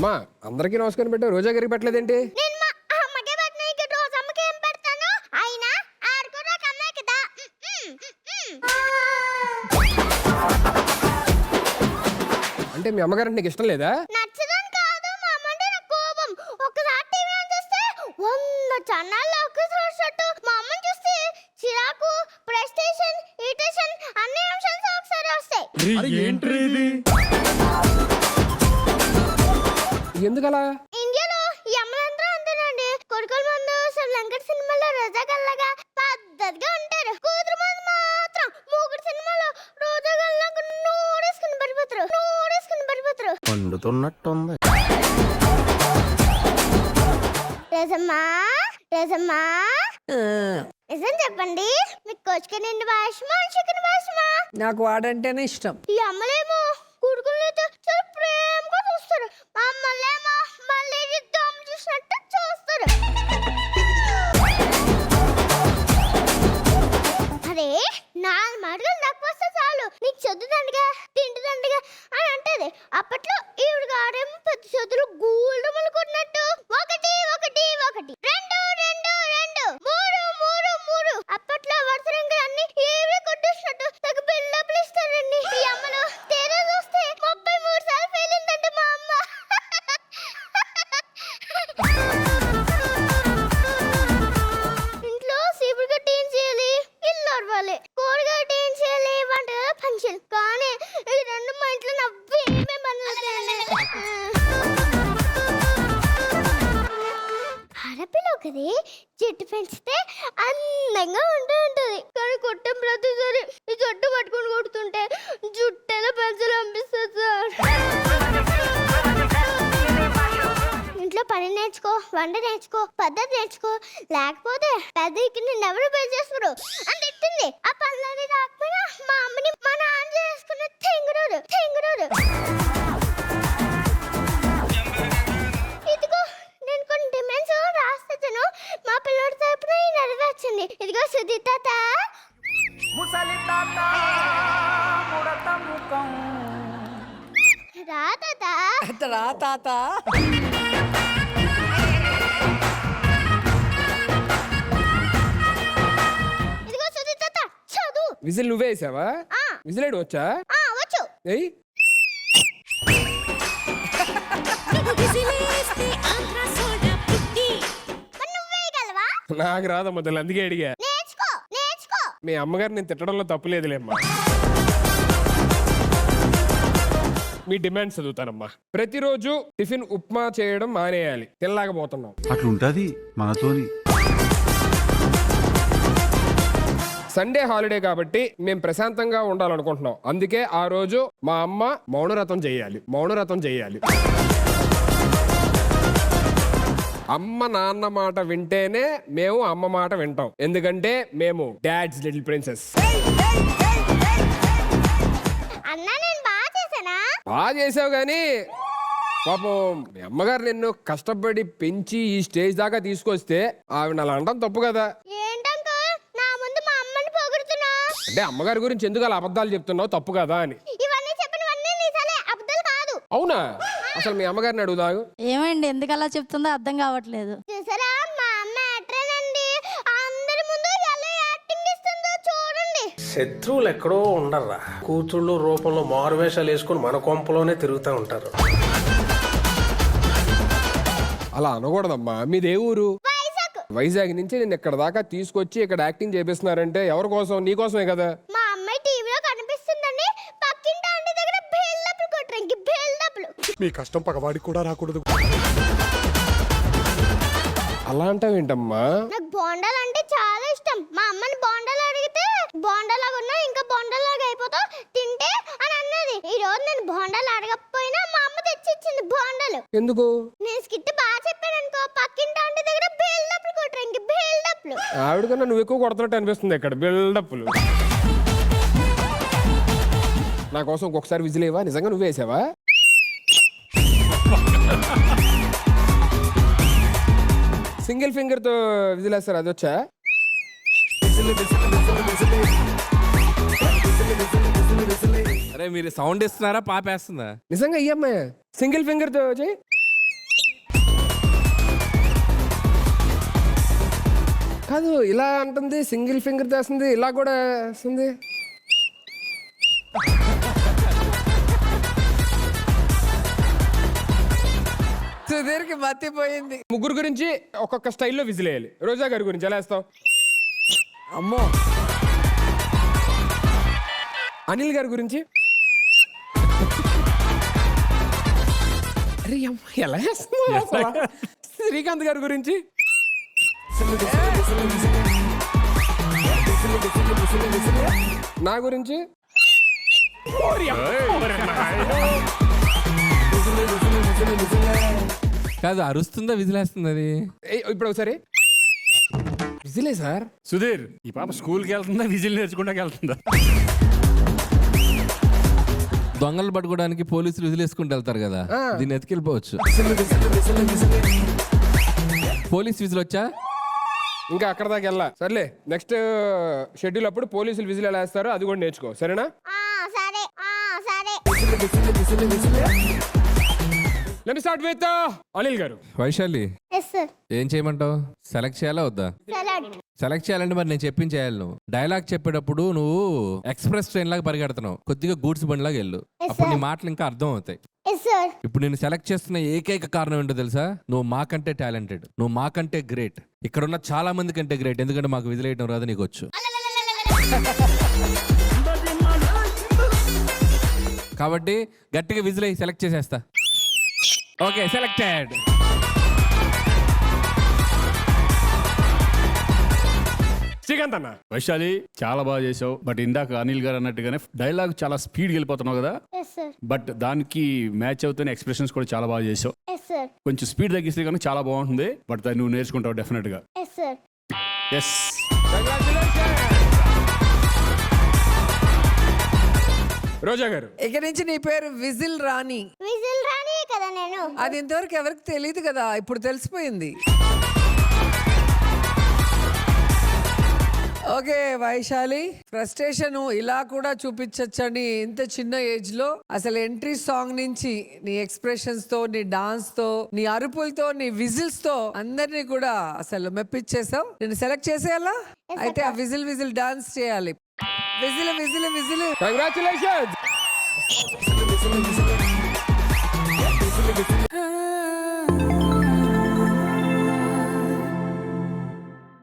అమ్మా అందరికీ నమస్కారం పెట్టావు, రోజా గారికి పెట్టలేదేంటి? అంటే మీ అమ్మగారు నీకు ఇష్టం లేదా? నచ్చదని కాదు, మా అమ్మ అంటే నాకు కోపం. ఒక్కసారి టీవీ ఆన్ చేస్తే 100 ఛానళ్ళు ఒకేసారి షట్టు. మా అమ్మని చూస్తే చిరాకు, ప్రెస్టేషన్, ఇరిటేషన్ అన్ని అంశాలు ఒకసారి వస్తాయి. ఏంట్రీ ఇది? ఎందుకలా? ఇండియాలో ఈ అమ్మలందరూ అంతేనండి. కొడుకుల ముందు వెంకట సినిమాలో రోజా గల్లాగా పద్ధతిగా ఉంటారు. కూతురు ముందు మాత్రం మూగుడు సినిమాలో రోజా గల్లాగా నోడేసుకుని పడిపోతారు. పండుతున్నట్టుంది. రజమ్మా నిజం చెప్పండి, మీకు కోచిక నిండి భాషమా చికెన్ భాషమా? నాకు వాడంటేనే ఇష్టం. ఈ అమ్మలేమో కొడుకులతో చాలా ప్రేమగా చూస్తారు, మా అమ్మలేమో మళ్ళీ దమ్ము చూసినట్టు చూస్తారు. అరే 4 మాటలు నాకు వస్తే చాలు, నీకు చదువుదండగా తింటుదండగా అని అంటది. అప్పట్లో ఈవిడ గారేమో పెద్ద చదువులు గూళ్ళమలు కొట్టినట్టు 1 1 1 2 2 2 3 అప్పట్లో వరుసరంగా అన్ని ఈవిడ కొట్టేసినట్టు తగ్గ బిల్డప్లు ఇస్తారండి. ఈ అమ్మలు తేడా చూస్తే 33 సార్లు ఫెయిల్ అయిందంటే మా అమ్మ. ఇంట్లో సీపుడు కట్టి ఏం చేయాలి, ఇల్లు అరవాలి, కూరగాయలు ఏం చేయాలి, వంట పని చేయాలి. కానీ ఈ రెండు మా ఇంట్లో నవ్వేమే పనులు. ఆడపిల్ల ఒకది జట్టు పెంచితే అందంగా ఉంటుంది, కానీ కొట్టం ప్రతిసారి ఈ జట్టు పట్టుకుని కొడుతుంటే జుట్టు ఎలా పెంచాలో అనిపిస్తుంది సార్. ఇంట్లో పని నేర్చుకో, వంట నేర్చుకో, పద్ధతి నేర్చుకో, లేకపోతే పెద్దకి నిన్నెవరు పెళ్లి చేస్తారు అని తిట్టింది. ఆ పనులని రాకపోయినా మా అమ్మని మా నాన్న చేసుకున్న తెంగురోడు. ఇదిగో నేను కొన్ని డిమాండ్స్ రాస్తాను, మా పిల్లడి తరపున నెరవేర్చింది. ఇదిగో సుధీ తాత. రా తాత. రా తాత. ఇదిగో సుధీ తాత చదువు. విజిల్ నువ్వే వేసావా? విజిల్ వేయడం వచ్చా? వచ్చు. ఏయ్ మరి నువ్వేయగలవా? నాకు రాదా మొదలు, అందుకే అడిగా. నేర్చుకో. మీ అమ్మగారు నేను తిట్టడంలో తప్పు లేదులేమ్మా. మీ డిమాండ్ చదువుతానమ్మా. ప్రతిరోజు టిఫిన్ ఉప్మా చేయడం మానేయాలి, తినలేకపోతున్నాం. అట్లుంటది మనతోని. సండే హాలిడే కాబట్టి మేము ప్రశాంతంగా ఉండాలనుకుంటున్నాం. అందుకే ఆ రోజు మా అమ్మ మౌనవ్రతం చేయాలి. అమ్మ నాన్న మాట వింటేనే మేము అమ్మ మాట వింటాం, ఎందుకంటే మేము డాడ్స్ లిటిల్ ప్రిన్సెస్. అన్నా నేను బాగా చేశానా? బాగా చేసావు కానీ పాపం మీ అమ్మగారు నిన్ను కష్టపడి పెంచి ఈ స్టేజ్ దాకా తీసుకొస్తే ఆవిడ అలా అనడం తప్పు కదా. ఏంటంకల్ నా ముందు మా అమ్మని పొగుడుతున్నా? అంటే అమ్మగారి గురించి ఎందుకు అలా అబద్ధాలు చెప్తున్నావు, తప్పు కదా అని. ఇవన్నీ చెప్పినవన్నీ నిజాలే, అబద్ధాలు కాదు. అవునా? అసలు మీ అమ్మగారిని అడుగుదాగు. ఏమండి ఎందుకు అలా చెప్తుందో అర్థం కావట్లేదు. చూసారా మా అమ్మ ఎట్రేనండి, అందరి ముందు ఎలా యాక్టింగ్ ఇస్తుందో చూడండి. శత్రువులు ఎక్కడో ఉండర్రా, కూతుళ్ళు రూపంలో మారువేషాలు వేసుకుని మన కొంపలోనే తిరుగుతూ ఉంటారు. అలా అనకూడదమ్మా. మీదే ఊరు? వైజాగ్. వైజాగ్ నుంచి నేను ఇక్కడ దాకా తీసుకొచ్చి ఇక్కడ యాక్టింగ్ చేపిస్తున్నారంటే ఎవరి కోసం? నీ కోసమే కదా. మా అమ్మాయి టీవీలో కనిపిస్తుందండి, పక్కింటి ఆంటీ దగ్గర బిల్డప్లు కొట్టడానికి బిల్డప్లు. మీ కష్టం పగవాడికి కూడా రాకూడదు. అలా అంటావేంటమ్మా? నాకు బోండాలు అంటే చాలా ఇష్టం. మా అమ్మని బోండాలు అడిగితే బోండాలాగా ఉన్నా ఇంకా బోండాలాగా అయిపోతావు తింటే అని అన్నది. ఈ రోజు నేను బోండాలు అడగకపోయినా మా అమ్మ తెచ్చిచ్చింది బోండాలు. ఎందుకు? నేను స్కిట్ బాగా చెప్పాను అనుకో, పక్కింటి ఆంటీ దగ్గర బిల్డప్లు కొట్టడానికి బిల్డప్లు. ఆవిడకన్నా నువ్వు ఎక్కువ కొడుతున్నట్టు అనిపిస్తుంది ఇక్కడ బిల్డప్లు. నా కోసం ఇంకొకసారి విజిలేవా? నిజంగా నువ్వే వేసావా? సింగిల్ ఫింగర్ తో విజిలేస్తారు, అది వచ్చా? అరే మీరు సౌండ్ ఇస్తున్నారా పాపేస్తుందా? నిజంగా ఈ అమ్మాయి సింగిల్ ఫింగర్ తో చెయ్యి. కాదు ఇలా అంటుంది, సింగిల్ ఫింగర్ చేస్తుంది, ఇలా కూడా వేస్తుంది. సుధీర్కి మతిపోయింది. ముగ్గురు గురించి ఒక్కొక్క స్టైల్లో విజిల్ వేయాలి. రోజా గారి గురించి ఎలా వేస్తావు? అమ్మో, అనిల్ గారి గురించి అరే అమ్మ, ఎలా వేస్తున్నావు అసలు? శ్రీకాంత్ గారి గురించి నా గురించి కాదు, అరుస్తుందా విజిలేస్తుంది అది? ఇప్పుడు ఒకసారి విజిలే సార్. సుధీర్, ఈ పాప స్కూల్కి వెళ్తుందా విజిల్ నేర్చుకుంటా వెళ్తుందా? దొంగలు పట్టుకోవడానికి పోలీసులు విజిలేసుకుంటూ వెళ్తారు కదా, దీన్ని ఎత్తుకెళ్ళిపోవచ్చు. పోలీస్ విజిల్ వచ్చా? ఇంకా అక్కడ దాకా వెళ్ళా. సర్లే, నెక్స్ట్ షెడ్యూల్ అప్పుడు పోలీసులు విజిల్ ఎలా వేస్తారో అది కూడా నేర్చుకో, సరేనా? సరే సరే. Let me start with Anil garu. Vaishali, yes sir. ఏం చేయమంటావు? సెలెక్ట్ చేయాలా వద్దా? సలాడ్. సెలెక్ట్ చేయాలంటే మరి నేను చెప్పింది చేయాలి. నువ్వు డైలాగ్ చెప్పేటప్పుడు నువ్వు ఎక్స్ప్రెస్ ట్రైన్ లాగా పరిగెడుతున్నావు, కొద్దిగా గూడ్స్ బండి లాగా వెళ్ళు. అప్పుడు నీ మాటలు ఇంకా అర్థం అవుతాయి. Yes sir. ఇప్పుడు నేను సెలెక్ట్ చేస్తున్న ఏకైక కారణం ఏంటో తెలుసా? నువ్వు మాకంటే టాలెంటెడ్, నువ్వు మాకంటే గ్రేట్, ఇక్కడ ఉన్న చాలా మంది కంటే గ్రేట్. ఎందుకంటే మాకు విజిల్ వేయడం రాదు, నీకు వచ్చు. కాబట్టి గట్టిగా విజిల్ అయ్యి సెలెక్ట్ చేసేస్తా. Okay, selected. శ్రీకాంత్ అన్న. వైశాలి, చాలా బాగా చేసావు. బట్ ఇందాక అనిల్ గారు అన్నట్టుగానే డైలాగ్ చాలా స్పీడ్కి వెళ్ళిపోతున్నావు కదా, ఎస్ సార్. బట్ దానికి మ్యాచ్ అవుతున్న ఎక్స్ప్రెషన్స్ కూడా చాలా బాగా చేసావు. Yes sir. కొంచెం స్పీడ్ తగ్గిస్తే కనుక చాలా బాగుంటుంది. బట్ దాన్ని నువ్వు నేర్చుకుంటావు డెఫినెట్ గా. Yes sir. Yes. Roja garu. ఇక నుంచి నీ పేరు విజిల్ రాణి. విజిల్ రానియే కదా నేను. అది ఇంతవరకు ఎవరికి తెలియదు కదా, ఇప్పుడు తెలిసిపోయింది. ఓకే వైశాలి, ఫ్రస్ట్రేషన్ ఇలా కూడా చూపించచ్చని ఇంత చిన్న ఏజ్ లో అసలు ఎంట్రీ సాంగ్ నుంచి నీ ఎక్స్ప్రెషన్స్ తో, నీ డాన్స్ తో, నీ అరుపులతో, నీ విజిల్స్ తో అందరినీ కూడా అసలు మెప్పించేసావు. నేను సెలెక్ట్ చేసేయాలా? అయితే ఆ విజిల్ విజిల్ డాన్స్ చేయాలి. Whistle whistle whistle. కంగ్రాచులేషన్స్.